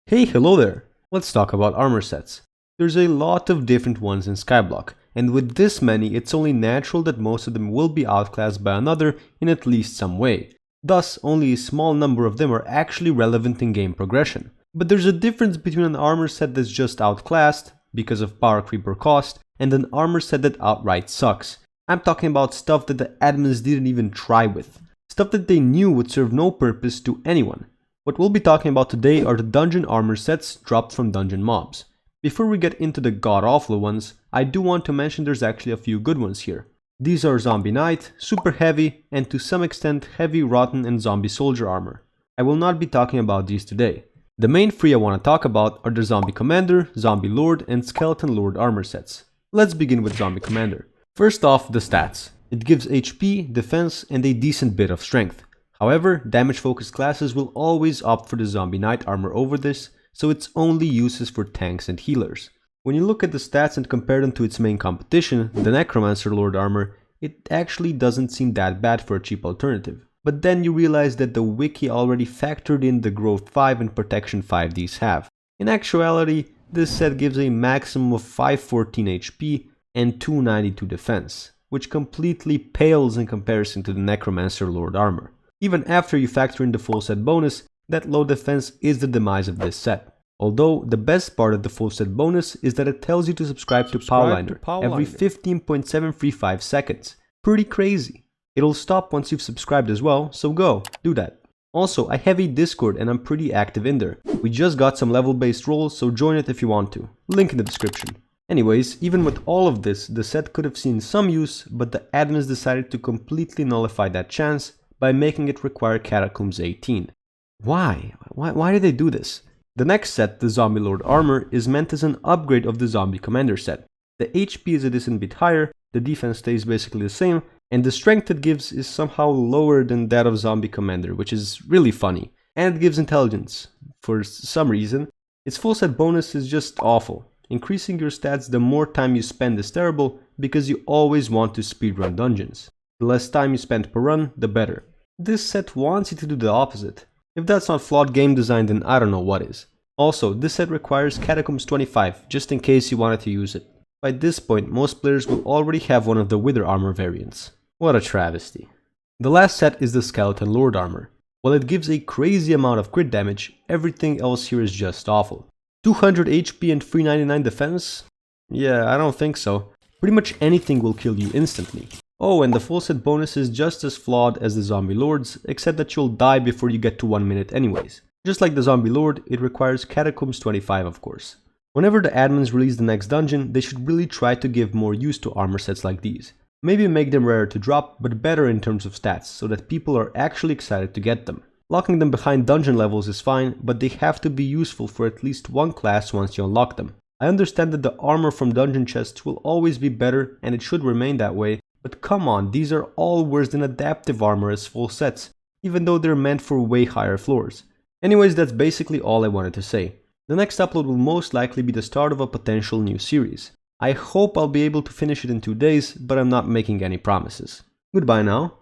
Hey, hello there! Let's talk about armor sets. There's a lot of different ones in Skyblock, and with this many it's only natural that most of them will be outclassed by another in at least some way. Thus, only a small number of them are actually relevant in game progression. But there's a difference between an armor set that's just outclassed, because of power creep or cost, and an armor set that outright sucks. I'm talking about stuff that the admins didn't even try with. Stuff that they knew would serve no purpose to anyone. What we'll be talking about today are the dungeon armor sets dropped from dungeon mobs. Before we get into the god-awful ones, I do want to mention there's actually a few good ones here. These are Zombie Knight, Super Heavy, and to some extent Heavy Rotten and Zombie Soldier armor. I will not be talking about these today. The main three I want to talk about are the Zombie Commander, Zombielord, and Skeleton Lord armor sets. Let's begin with Zombie Commander. First off, the stats. It gives HP, defense, and a decent bit of strength. However, damage-focused classes will always opt for the Zombie Knight armor over this, so its only use is for tanks and healers. When you look at the stats and compare them to its main competition, the Necromancer Lord armor, it actually doesn't seem that bad for a cheap alternative. But then you realize that the wiki already factored in the growth 5 and protection 5 these have. In actuality, this set gives a maximum of 514 HP and 292 defense, which completely pales in comparison to the Necromancer Lord armor. Even after you factor in the full set bonus, that low defense is the demise of this set. Although, the best part of the full set bonus is that it tells you to subscribe to Powliner every 15.735 seconds. Pretty crazy. It'll stop once you've subscribed as well, so go, do that. Also, I have a Discord and I'm pretty active in there. We just got some level based roles, so join it if you want to. Link in the description. Anyways, even with all of this, the set could have seen some use, but the admins decided to completely nullify that chance by making it require Catacombs 18. Why? Why did they do this? The next set, the Zombielord armor, is meant as an upgrade of the Zombie Commander set. The HP is a decent bit higher, the defense stays basically the same, and the strength it gives is somehow lower than that of Zombie Commander, which is really funny. And it gives intelligence. For some reason, its full set bonus is just awful. Increasing your stats the more time you spend is terrible, because you always want to speedrun dungeons. The less time you spend per run, the better. This set wants you to do the opposite. If that's not flawed game design, then I don't know what is. Also, this set requires Catacombs 25, just in case you wanted to use it. By this point, most players will already have one of the Wither armor variants. What a travesty. The last set is the Skeleton Lord armor. While it gives a crazy amount of crit damage, everything else here is just awful. 200 HP and 399 defense? Yeah, I don't think so. Pretty much anything will kill you instantly. Oh, and the full set bonus is just as flawed as the Zombielord's, except that you'll die before you get to 1 minute anyways. Just like the Zombielord, it requires Catacombs 25 of course. Whenever the admins release the next dungeon, they should really try to give more use to armor sets like these. Maybe make them rarer to drop, but better in terms of stats, so that people are actually excited to get them. Locking them behind dungeon levels is fine, but they have to be useful for at least one class once you unlock them. I understand that the armor from dungeon chests will always be better, and it should remain that way, but come on, these are all worse than adaptive armor as full sets, even though they're meant for way higher floors. Anyways, that's basically all I wanted to say. The next upload will most likely be the start of a potential new series. I hope I'll be able to finish it in 2 days, but I'm not making any promises. Goodbye now.